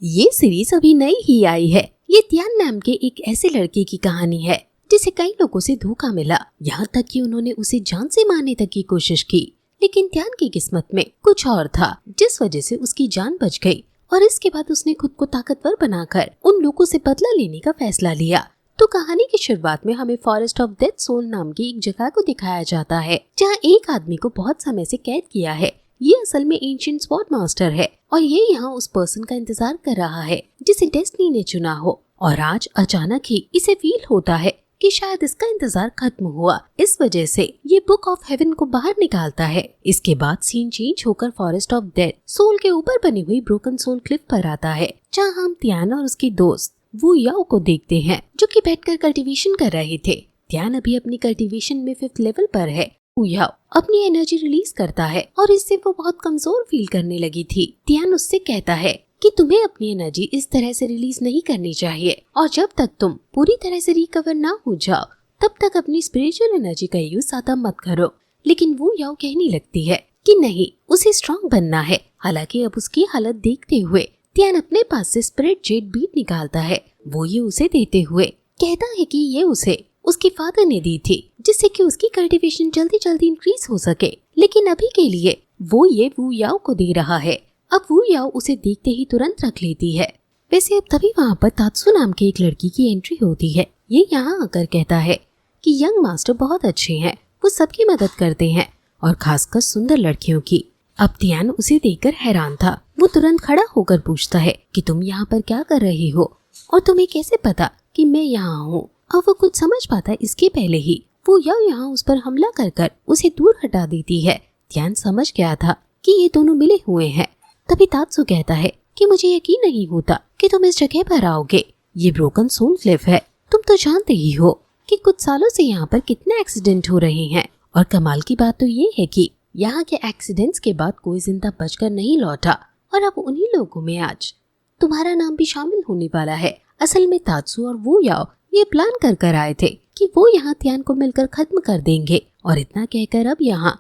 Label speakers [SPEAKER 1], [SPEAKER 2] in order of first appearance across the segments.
[SPEAKER 1] ये सीरीज अभी नई ही आई है। ये त्यान नाम के एक ऐसे लड़के की कहानी है जिसे कई लोगों से धोखा मिला, यहाँ तक कि उन्होंने उसे जान से मारने तक की कोशिश की, लेकिन त्यान की किस्मत में कुछ और था जिस वजह से उसकी जान बच गई और इसके बाद उसने खुद को ताकतवर बनाकर उन लोगों से बदला लेने का फैसला लिया। तो कहानी की शुरुआत में हमें फॉरेस्ट ऑफ डेथ सोल नाम की एक जगह को दिखाया जाता है जहाँ एक आदमी को बहुत समय से कैद किया है। ये असल में एंशिएंट स्वॉर्ड मास्टर है और ये यहाँ उस पर्सन का इंतजार कर रहा है जिसे डेस्टिनी ने चुना हो। और आज अचानक ही इसे फील होता है कि शायद इसका इंतजार खत्म हुआ, इस वजह से ये बुक ऑफ हेवन को बाहर निकालता है। इसके बाद सीन चेंज होकर फॉरेस्ट ऑफ डेथ सोल के ऊपर बनी हुई ब्रोकन सोल क्लिफ पर आता है, जहाँ हम त्यान और उसके दोस्त वू याओ को देखते हैं जो कि बैठकर कल्टीवेशन कर रहे थे। त्यान अभी अपनी कल्टीवेशन में 5th लेवल पर है। वू याओ अपनी एनर्जी रिलीज करता है और इससे वो बहुत कमजोर फील करने लगी थी। त्यान उससे कहता है कि तुम्हें अपनी एनर्जी इस तरह से रिलीज नहीं करनी चाहिए और जब तक तुम पूरी तरह से रिकवर ना हो जाओ तब तक अपनी स्पिरिचुअल एनर्जी का यूज ज्यादा मत करो। लेकिन वू याओ कहने लगती है कि नहीं, उसे स्ट्रॉन्ग बनना है। हालांकि अब उसकी हालत देखते हुए त्यान अपने पास से स्पिरिट जेट बीट निकालता है। वो ये उसे देते हुए कहता है कि ये उसे उसके फादर ने दी थी जिससे कि उसकी कल्टीवेशन जल्दी जल्दी इंक्रीज हो सके, लेकिन अभी के लिए वो ये वू याओ को दे रहा है। अब वू याओ उसे देखते ही तुरंत रख लेती है। वैसे अब तभी वहाँ पर तात्सु नाम के एक लड़की की एंट्री होती है। ये यहाँ आकर कहता है कि यंग मास्टर बहुत अच्छे हैं, वो सबकी मदद करते हैं और खासकर सुंदर लड़कियों की। अब त्यान उसे देखकर हैरान था। वो तुरंत खड़ा होकर पूछता है कि तुम यहाँ पर क्या कर रही हो और तुम्हें कैसे पता कि मैं यहाँ हूँ। अब वो कुछ समझ पाता है इसके पहले ही वो यहाँ उस पर हमला कर उसे दूर हटा देती है। त्यान समझ गया था कि ये दोनों मिले हुए हैं। तभी तात्सु कहता है कि मुझे यकीन नहीं होता कि तुम इस जगह पर आओगे। ये ब्रोकन सोल क्लिफ है। तुम तो जानते ही हो कि कुछ सालों से यहाँ पर कितने एक्सीडेंट हो रहे हैं और कमाल की बात तो ये है कि यहाँ के एक्सीडेंट्स के बाद कोई जिंदा बचकर नहीं लौटा और अब उन्हीं लोगों में आज तुम्हारा नाम भी शामिल होने वाला है। असल में तात्सु और वू याओ ये प्लान कर आए थे कि वो यहाँ त्यान को मिलकर खत्म कर देंगे और इतना कहकर अब यहाँ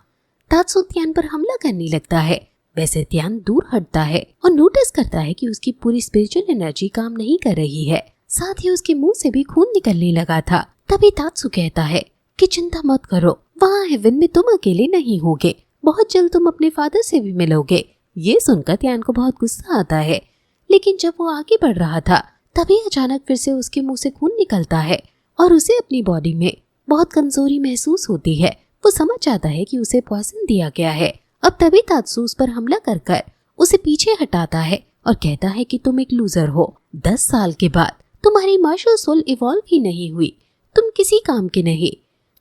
[SPEAKER 1] तात्सु त्यान पर हमला करने लगता है। वैसे त्यान दूर हटता है और नोटिस करता है कि उसकी पूरी स्पिरिचुअल एनर्जी काम नहीं कर रही है, साथ ही उसके मुंह से भी खून निकलने लगा था। तभी तात्सु कहता है कि चिंता मत करो, वहाँ हेवन में तुम अकेले नहीं होगे, बहुत जल्द तुम अपने फादर से भी मिलोगे। ये सुनकर त्यान को बहुत गुस्सा आता है, लेकिन जब वो आगे बढ़ रहा था तभी अचानक फिर से उसके मुंह से खून निकलता है और उसे अपनी बॉडी में बहुत कमजोरी महसूस होती है। वो समझ जाता है कि उसे पॉइजन दिया गया है। अब तभी तात्सु उस पर हमला कर उसे पीछे हटाता है और कहता है कि तुम एक लूजर हो। 10 साल के बाद तुम्हारी मार्शल सोल इवॉल्व ही नहीं हुई, तुम किसी काम के नहीं,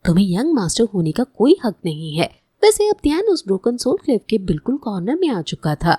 [SPEAKER 1] तुम्हें यंग मास्टर होने का कोई हक नहीं है। वैसे अब त्यान उस ब्रोकन सोल क्लिफ के बिल्कुल कॉर्नर में आ चुका था।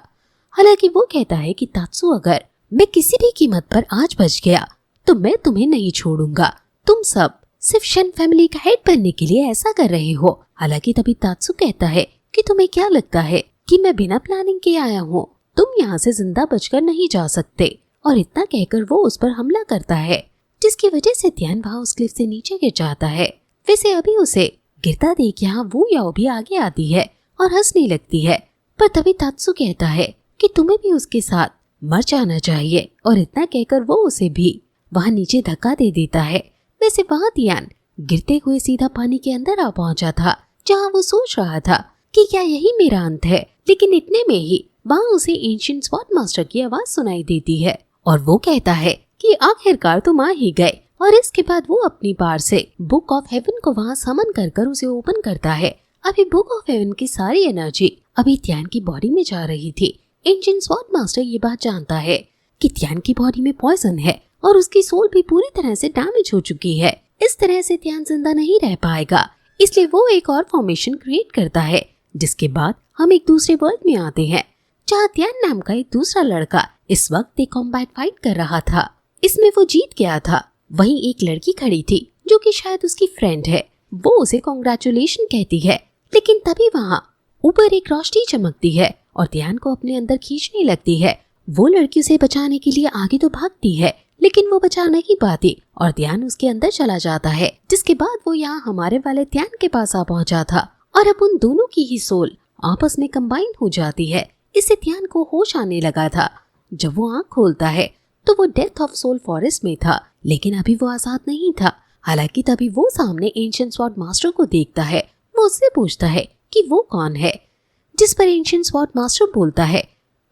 [SPEAKER 1] हालांकि वो कहता है कि तात्सु अगर मैं किसी भी कीमत पर आज बच गया तो मैं तुम्हें नहीं छोड़ूंगा। तुम सब सिर्फ शन फैमिली का हेड बनने के लिए ऐसा कर रहे हो। हालांकि तभी तात्सु कहता है कि तुम्हें क्या लगता है कि मैं बिना प्लानिंग के आया हूँ, तुम यहाँ से जिंदा बचकर नहीं जा सकते। और इतना कहकर वो उस पर हमला करता है, जिसकी वजह से त्यान वहाँ उस क्लिफ से नीचे गिर जाता है। वैसे अभी उसे गिरता देख यहाँ वू याओ भी आगे आती है और हंसने लगती है, पर तभी तात्सु कहता है कि तुम्हें भी उसके साथ मर जाना चाहिए और इतना कहकर वो उसे भी वहाँ नीचे धक्का दे देता है। वैसे वहाँ त्यान गिरते हुए सीधा पानी के अंदर आ पहुंचा था, जहाँ वो सोच रहा था कि क्या यही मेरा अंत है। लेकिन इतने में ही वहाँ उसे एंशिएंट स्वॉर्ड मास्टर की आवाज सुनाई देती है और वो कहता है कि आखिरकार तुम आ ही गए। और इसके बाद वो अपनी पार से बुक ऑफ हेवन को वहाँ समन कर उसे ओपन करता है। अभी बुक ऑफ हेवन की सारी एनर्जी अभी त्यान की बॉडी में जा रही थी। एंशिएंट स्वॉर्ड मास्टर ये बात जानता है कि त्यान की बॉडी में पॉइजन है और उसकी सोल भी पूरी तरह से डैमेज हो चुकी है। इस तरह से त्यान जिंदा नहीं रह पाएगा, इसलिए वो एक और फॉर्मेशन क्रिएट करता है। जिसके बाद हम एक दूसरे वर्ल्ड में आते हैं, जहाँ त्यान नाम का एक दूसरा लड़का इस वक्त एक कॉम्बैट फाइट कर रहा था। इसमें वो जीत गया था। वहीं एक लड़की खड़ी थी जो कि शायद उसकी फ्रेंड है। वो उसे कॉन्ग्रेचुलेशन कहती है, लेकिन तभी वहाँ ऊपर एक रोशनी चमकती है और त्यान को अपने अंदर खींचने लगती है। वो लड़की उसे बचाने के लिए आगे तो भागती है, लेकिन वो बचा नहीं पाती और त्यान उसके अंदर चला जाता है। जिसके बाद वो यहाँ हमारे वाले त्यान के पास आ पहुंचा था और अब उन दोनों की ही सोल आपस में कंबाइन हो जाती है। इससे त्यान को होश आने लगा था। जब वो आँख खोलता है तो वो डेथ ऑफ सोल फॉरेस्ट में था, लेकिन अभी वो आजाद नहीं था। हालांकि तभी वो सामने एंशिएंट स्वॉर्ड मास्टर को देखता है। वो उससे पूछता है कि वो कौन है, जिस पर एंशिएंट स्वॉर्ड मास्टर बोलता है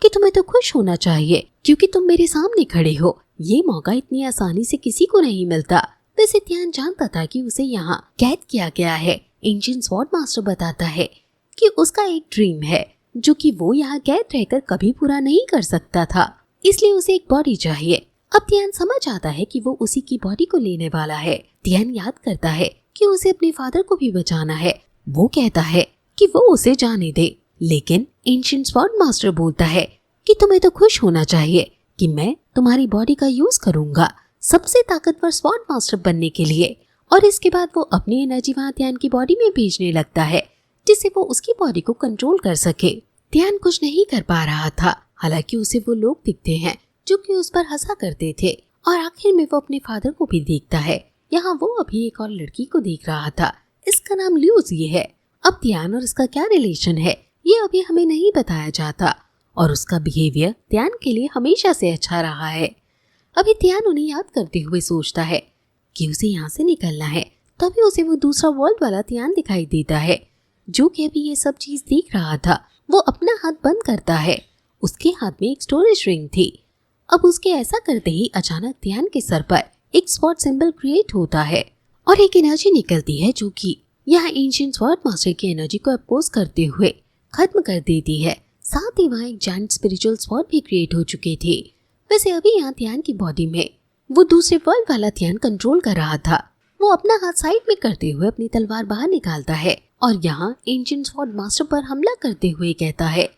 [SPEAKER 1] कि तुम्हें तो खुश होना चाहिए क्योंकि तुम मेरे सामने खड़े हो। ये मौका इतनी आसानी से किसी को नहीं मिलता। वैसे त्यान जानता था कि उसे यहाँ कैद किया गया है। एंशिएंट स्वॉर्ड मास्टर बताता है कि उसका एक ड्रीम है जो कि वो यहाँ कैद रहकर कभी पूरा नहीं कर सकता था, इसलिए उसे एक बॉडी चाहिए। अब त्यान समझ आता है कि वो उसी की बॉडी को लेने वाला है। त्यान याद करता है कि उसे अपने फादर को भी बचाना है। वो कहता है कि वो उसे जाने दे, लेकिन एंशिएंट स्वॉर्ड मास्टर बोलता है कि तुम्हें तो खुश होना चाहिए कि मैं तुम्हारी बॉडी का यूज करूंगा सबसे ताकतवर स्वॉर्ड मास्टर बनने के लिए। और इसके बाद वो अपनी एनर्जी वहाँ त्यान की बॉडी में भेजने लगता है जिससे वो उसकी बॉडी को कंट्रोल कर सके। त्यान कुछ नहीं कर पा रहा था। हालांकि उसे वो लोग दिखते हैं जो कि उस पर हंसा करते थे, और आखिर में वो अपने फादर को भी देखता है। यहाँ वो अभी एक और लड़की को देख रहा था, इसका नाम ल्यूसी है। अब त्यान और इसका क्या रिलेशन है ये अभी हमें नहीं बताया जाता, और उसका बिहेवियर त्यान के लिए हमेशा से अच्छा रहा है। अभी त्यान उन्हें याद करते हुए सोचता है कि उसे यहाँ से निकलना है। तभी उसे वो दूसरा वर्ल्ड वाला त्यान दिखाई देता है जो कि अभी ये सब चीज देख रहा था। वो अपना हाथ बंद करता है। उसके हाथ में एक स्टोरेज रिंग थी। अब उसके ऐसा करते ही अचानक त्यान के सर पर एक स्वॉर्ड सिंबल क्रिएट होता है और एक एनर्जी निकलती है जो कि यहाँ एंशिएंट स्वॉर्ड मास्टर की एनर्जी को अपोज करते हुए खत्म कर देती है। साथ ही वहाँ एक जायंट स्पिरिचुअल स्वॉर्ड भी क्रिएट हो चुके थे। वैसे अभी यहाँ त्यान की बॉडी में वो दूसरे वर्ल्ड वाला त्यान कंट्रोल कर रहा था। वो अपना हाथ साइड में करते हुए अपनी तलवार बाहर निकालता है और यहाँ एंशिएंट स्वॉर्ड मास्टर पर हमला करते हुए कहता है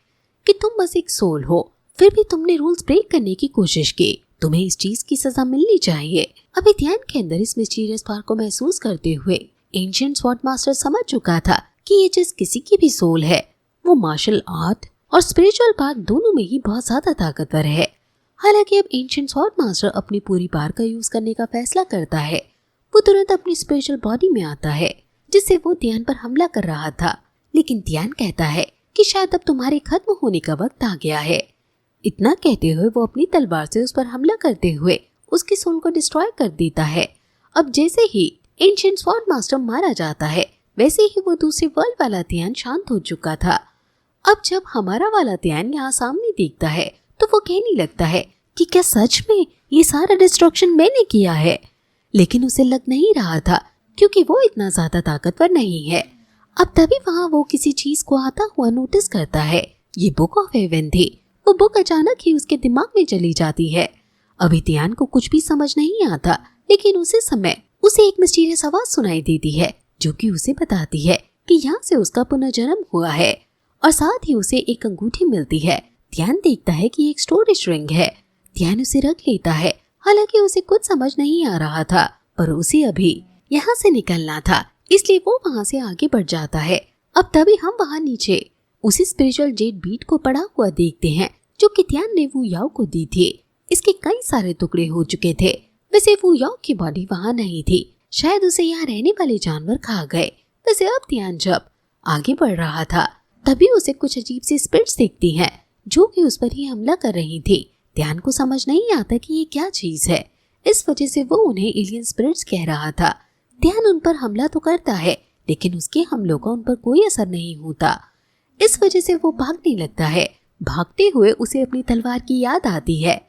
[SPEAKER 1] कि तुम बस एक सोल हो, फिर भी तुमने रूल्स ब्रेक करने की कोशिश की, तुम्हें इस चीज की सजा मिलनी चाहिए। अभी ध्यान के अंदर इस मिस्टीरियस पावर को महसूस करते हुए एंशिएंट स्वॉर्ड मास्टर समझ चुका था कि ये जिस किसी की भी सोल है वो मार्शल आर्ट और स्पिरिचुअल पावर दोनों में ही बहुत ज्यादा ताकतवर है। हालांकि अब एंशिएंट स्वॉर्ड मास्टर अपनी पूरी पावर का यूज करने का फैसला करता है। वो तुरंत अपनी स्पिरिचुअल बॉडी में आता है जिससे वो ध्यान पर हमला कर रहा था, लेकिन ध्यान कहता है कि शायद अब तुम्हारे खत्म होने का वक्त आ गया है। इतना कहते हुए वो अपनी तलवार से उस पर हमला करते हुए उसकी सोल को डिस्ट्रॉय कर देता है। अब जैसे ही एंशिएंट स्वॉर्ड मास्टर मारा जाता है वैसे ही वो दूसरे वर्ल्ड वाला ध्यान शांत हो चुका था। अब जब हमारा वाला ध्यान यहाँ सामने देखता है तो वो कहने लगता है कि क्या सच में ये सारा डिस्ट्रक्शन मैंने किया है, लेकिन उसे लग नहीं रहा था क्योंकि वो इतना ज्यादा ताकतवर नहीं है। अब तभी वहाँ वो किसी चीज को आता हुआ नोटिस करता है। ये बुक ऑफ हेवन थी। वो बुक अचानक ही उसके दिमाग में चली जाती है। अभी ध्यान को कुछ भी समझ नहीं आता, लेकिन उसी समय उसे एक मिस्टीरियस आवाज सुनाई देती है जो कि उसे बताती है कि यहाँ से उसका पुनर्जन्म हुआ है, और साथ ही उसे एक अंगूठी मिलती है। ध्यान देखता है कि एक स्टोरेज रिंग है। ध्यान उसे रख लेता है। हालांकि उसे कुछ समझ नहीं आ रहा था, पर उसे अभी यहाँ से निकलना था, इसलिए वो वहाँ से आगे बढ़ जाता है। अब तभी हम वहाँ नीचे उसी स्पिरिचुअल जेड बीट को पड़ा हुआ देखते हैं जो कि ध्यान ने वू याओ को दी थी। इसके कई सारे टुकड़े हो चुके थे। वैसे वू याओ की बॉडी वहाँ नहीं थी, शायद उसे यहाँ रहने वाले जानवर खा गए। वैसे अब ध्यान जब आगे बढ़ रहा था तभी उसे कुछ अजीब सी स्पिरिट्स दिखती हैं जो कि उस पर ही हमला कर रही थी। ध्यान को समझ नहीं आता कि ये क्या चीज है, इस वजह से वो उन्हें एलियन स्पिरिट्स कह रहा था। ध्यान उन पर हमला तो करता है, लेकिन उसके हमलों का उन पर कोई असर नहीं होता। इस वजह से वो भागने लगता है। भागते हुए उसे अपनी तलवार की याद आती है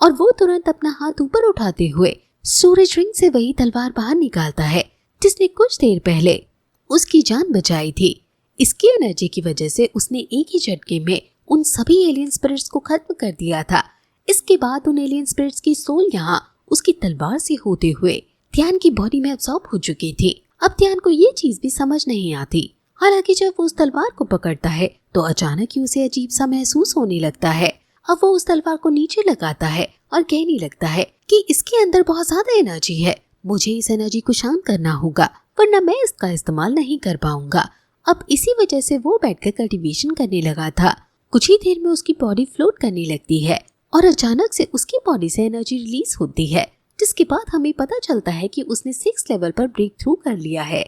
[SPEAKER 1] और वो तुरंत अपना हाथ ऊपर उठाते हुए स्टोरेज रिंग से वही तलवार बाहर निकालता है जिसने कुछ देर पहले उसकी जान बचाई थी। इसकी एनर्जी की वजह से उसने एक ही झटके में उन सभी एलियन स्पिरिट्स को खत्म कर दिया था। इसके बाद उन एलियन स्पिरिट्स की सोल यहाँ उसकी तलवार से होते हुए ध्यान की बॉडी में अब्सॉर्ब हो चुकी थी। अब ध्यान को ये चीज भी समझ नहीं आती। हालांकि जब वो उस तलवार को पकड़ता है तो अचानक ही उसे अजीब सा महसूस होने लगता है। अब वो उस तलवार को नीचे लगाता है और कहने लगता है कि इसके अंदर बहुत ज्यादा एनर्जी है, मुझे इस एनर्जी को शांत करना होगा वरना मैं इसका इस्तेमाल नहीं कर पाऊंगा। अब इसी वजह से वो बैठकर कल्टीवेशन करने लगा था। कुछ ही देर में उसकी बॉडी फ्लोट करने लगती है और अचानक से उसकी बॉडी से एनर्जी रिलीज होती है, जिसके बाद हमें पता चलता है कि उसने 6 लेवल पर ब्रेक थ्रू कर लिया है।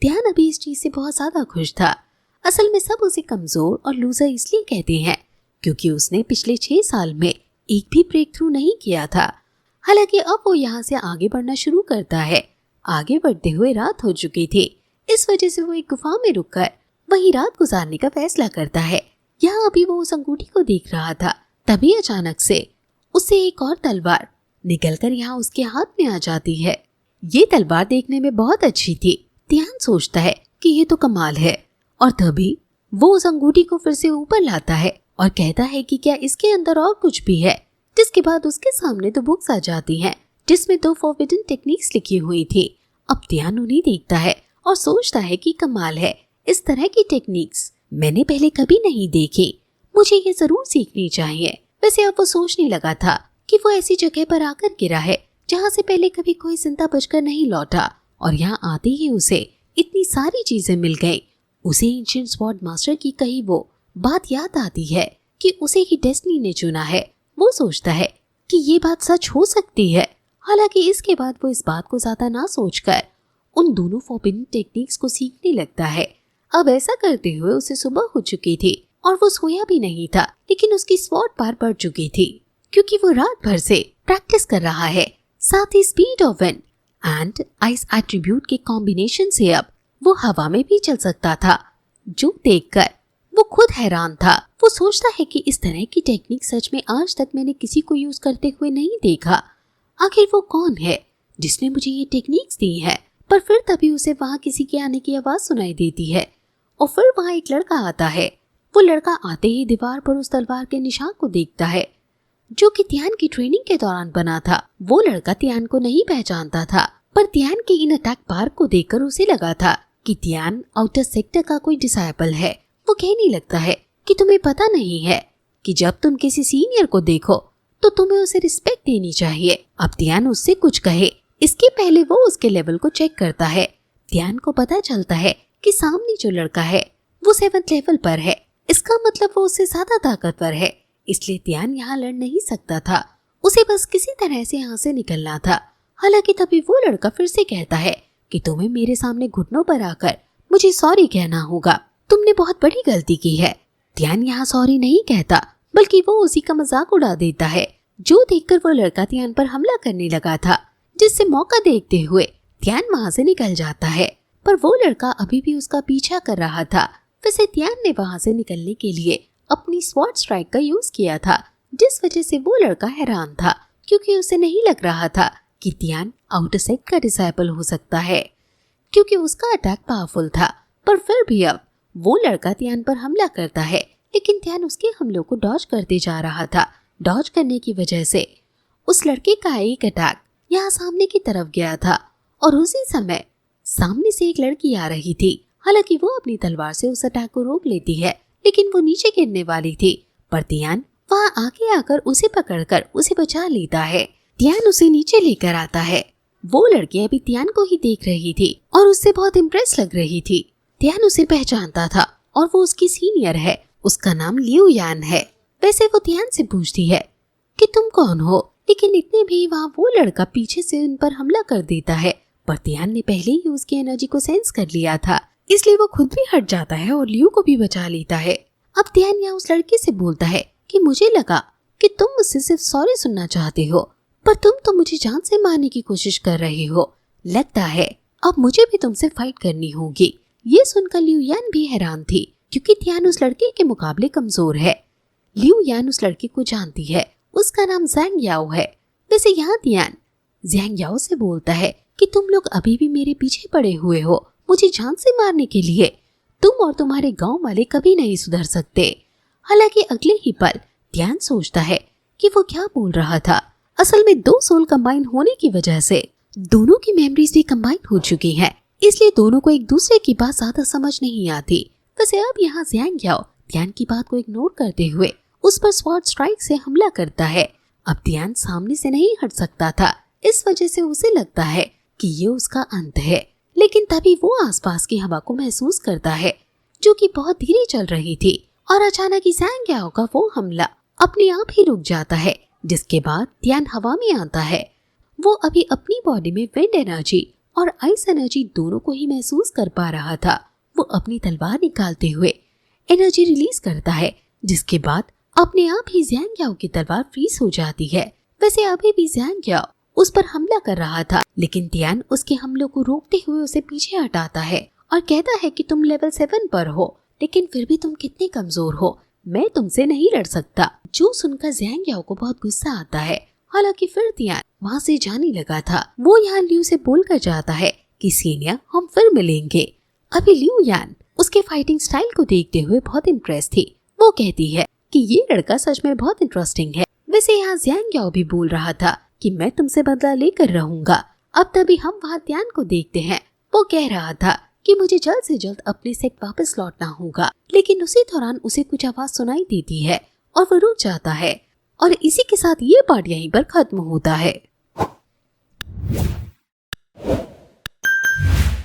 [SPEAKER 1] ध्यान अभी इस चीज से बहुत ज्यादा खुश था। असल में सब उसे कमजोर और लूजर इसलिए कहते हैं क्योंकि उसने पिछले 6 साल में एक भी ब्रेक थ्रू नहीं किया था। हालांकि अब वो यहाँ से आगे बढ़ना शुरू करता है। आगे बढ़ते हुए रात हो चुकी थी, इस वजह से वो एक गुफा में रुककर वहीं रात गुजारने का फैसला करता है। यहाँ अभी वो उस अंगूठी को देख रहा था, तभी अचानक से उससे एक और तलवार निकलकर यहाँ उसके हाथ में आ जाती है। ये तलवार देखने में बहुत अच्छी थी। ध्यान सोचता है कि ये तो कमाल है, और तभी वो उस अंगूठी को फिर से ऊपर लाता है और कहता है कि क्या इसके अंदर और कुछ भी है। जिसके बाद उसके सामने दो बुक्स आ जाती हैं जिसमें 2 फॉरबिडन टेक्निक्स लिखी हुई थी। अब ध्यान उन्हें देखता है और सोचता है कि कमाल है, इस तरह की टेक्निक्स मैंने पहले कभी नहीं देखी, मुझे ये जरूर सीखनी चाहिए। वैसे अब वो सोचने लगा था कि वो ऐसी जगह पर आकर गिरा है जहाँ से पहले कभी कोई जिंदा बचकर नहीं लौटा, और यहाँ आते ही उसे इतनी सारी चीजें मिल गई। उसे एंशिएंट स्वॉर्ड मास्टर की कही वो बात याद आती है कि उसे ही डेस्टिनी ने चुना है। वो सोचता है कि ये बात सच हो सकती है। हालांकि इसके बाद वो इस बात को ज्यादा ना सोचकर उन दोनों फॉरबिडन टेक्निक्स को सीखने लगता है। अब ऐसा करते हुए उसे सुबह हो चुकी थी और वो सोया भी नहीं था, लेकिन उसकी स्वॉर्ड पार पड़ चुकी थी क्योंकि वो रात भर से प्रैक्टिस कर रहा है। साथ ही speed of wind and ice attribute के कॉम्बिनेशन से अब वो हवा में भी चल सकता था, जो देखकर वो खुद हैरान था। वो सोचता है कि इस तरह की टेक्निक सच में आज तक मैंने किसी को यूज करते हुए नहीं देखा। आखिर वो कौन है जिसने मुझे ये टेक्निक्स दी है। पर फिर तभी उसे वहाँ किसी के आने की आवाज सुनाई देती है और फिर वहाँ एक लड़का आता है। वो लड़का आते ही दीवार पर उस तलवार के निशान को देखता है जो कि त्यान की ट्रेनिंग के दौरान बना था। वो लड़का त्यान को नहीं पहचानता था, पर त्यान के इन अटैक पार को देखकर उसे लगा था कि त्यान आउटर सेक्टर का कोई डिसाइपल है। वो कहने लगता है कि तुम्हें पता नहीं है कि जब तुम किसी सीनियर को देखो तो तुम्हें उसे रिस्पेक्ट देनी चाहिए। अब त्यान उससे कुछ कहे इसके पहले वो उसके लेवल को चेक करता है। त्यान को पता चलता है कि सामने जो लड़का है वो 7th लेवल पर है। इसका मतलब वो उससे ज्यादा ताकतवर है, इसलिए त्यान यहाँ लड़ नहीं सकता था। उसे बस किसी तरह से यहाँ से निकलना था। हालांकि तभी वो लड़का फिर से कहता है कि तुम्हें मेरे सामने घुटनों पर आकर मुझे सॉरी कहना होगा, तुमने बहुत बड़ी गलती की है। त्यान यहाँ सॉरी नहीं कहता, बल्कि वो उसी का मजाक उड़ा देता है, जो देखकर वो लड़का त्यान पर हमला करने लगा था, जिससे मौका देखते हुए त्यान वहाँ से निकल जाता है। पर वो लड़का अभी भी उसका पीछा कर रहा था। वैसे त्यान ने वहाँ से निकलने के लिए अपनी स्वॉर्ड स्ट्राइक का यूज किया था, जिस वजह से वो लड़का हैरान था क्योंकि उसे नहीं लग रहा था कि त्यान आउटर सेक्ट का डिसाइपल हो सकता है, क्योंकि उसका अटैक पावरफुल था। पर फिर भी अब वो लड़का त्यान पर हमला करता है, लेकिन त्यान उसके हमलों को डॉज करते जा रहा था। डॉज करने की वजह से उस लड़के का एक अटैक यहाँ सामने की तरफ गया था और उसी समय सामने से एक लड़की आ रही थी। हालांकि वो अपनी तलवार से उस अटैक को रोक लेती है, लेकिन वो नीचे गिरने वाली थी। पर त्यान वहाँ आगे आकर उसे पकड़कर उसे बचा लेता है। त्यान उसे नीचे लेकर आता है। वो लड़की अभी त्यान को ही देख रही थी और उससे बहुत इम्प्रेस लग रही थी। त्यान उसे पहचानता था और वो उसकी सीनियर है। उसका नाम लियू यान है। वैसे वो त्यान से पूछती है कि तुम कौन हो, लेकिन इतने भी वहाँ वो लड़का पीछे से उन पर हमला कर देता है। पर त्यान ने पहले ही उसकी एनर्जी को सेंस कर लिया था, इसलिए वो खुद भी हट जाता है और लियू को भी बचा लेता है। अब त्यान यहाँ उस लड़के से बोलता है कि मुझे लगा कि तुम मुझसे सिर्फ सॉरी सुनना चाहते हो, पर तुम तो मुझे जान से मारने की कोशिश कर रहे हो। लगता है अब मुझे भी तुमसे फाइट करनी होगी। ये सुनकर लियू यान भी हैरान थी, क्योंकि त्यान उस लड़के के मुकाबले कमजोर है। लियू यान उस लड़के को जानती है, उसका नाम ज़ैंग याओ है। वैसे यहाँ त्यान ज़ैंग याओ से बोलता है कि तुम लोग अभी भी मेरे पीछे पड़े हुए हो मुझे जान से मारने के लिए। तुम और तुम्हारे गांव वाले कभी नहीं सुधर सकते। हालांकि अगले ही पल त्यान सोचता है कि वो क्या बोल रहा था। असल में 2 सोल कंबाइन होने की वजह से दोनों की मेमोरीज भी कंबाइन हो चुकी हैं, इसलिए दोनों को एक दूसरे की बात ज्यादा समझ नहीं आती। वैसे अब यहाँ ज़ैंग याओ त्यान की बात को इग्नोर करते हुए उस पर स्वॉर्ड स्ट्राइक से हमला करता है। अब त्यान सामने से नहीं हट सकता था, इस वजह से उसे लगता है कि ये उसका अंत है। लेकिन तभी वो आसपास की हवा को महसूस करता है, जो कि बहुत धीरे चल रही थी, और अचानक ही ज़ैंग याओ का वो हमला अपने आप ही रुक जाता है। जिसके बाद त्यान हवा में आता है। वो अभी अपनी बॉडी में विंड एनर्जी और आइस एनर्जी दोनों को ही महसूस कर पा रहा था। वो अपनी तलवार निकालते हुए एनर्जी रिलीज करता है, जिसके बाद अपने आप ही ज़ियांग याओ की तलवार फ्रीज हो जाती है। वैसे अभी भी ज़ियांग याओ उस पर हमला कर रहा था, लेकिन तियान उसके हमलों को रोकते हुए उसे पीछे हटाता है और कहता है कि तुम लेवल 7 पर हो, लेकिन फिर भी तुम कितने कमजोर हो, मैं तुमसे नहीं लड़ सकता। जो सुनकर ज़ियांग याओ को बहुत गुस्सा आता है। हालांकि फिर तियान वहाँ से जाने लगा था। वो यहाँ लियू से बोलकर जाता है कि सीनियर हम फिर मिलेंगे। अभी लियू यान उसके फाइटिंग स्टाइल को देखते हुए बहुत इम्प्रेस थी। वो कहती है कि ये लड़का सच में बहुत इंटरेस्टिंग है। वैसे यहाँ ज़ियांग याओ भी बोल रहा था कि मैं तुमसे बदला लेकर रहूंगा। अब तभी हम वहाँ तियान को देखते हैं। वो कह रहा था कि मुझे जल्द से जल्द अपने सेट वापस लौटना होगा, लेकिन उसी दौरान उसे कुछ आवाज सुनाई देती है और वो रुक जाता है। और इसी के साथ ये पार्ट यहीं पर खत्म होता है।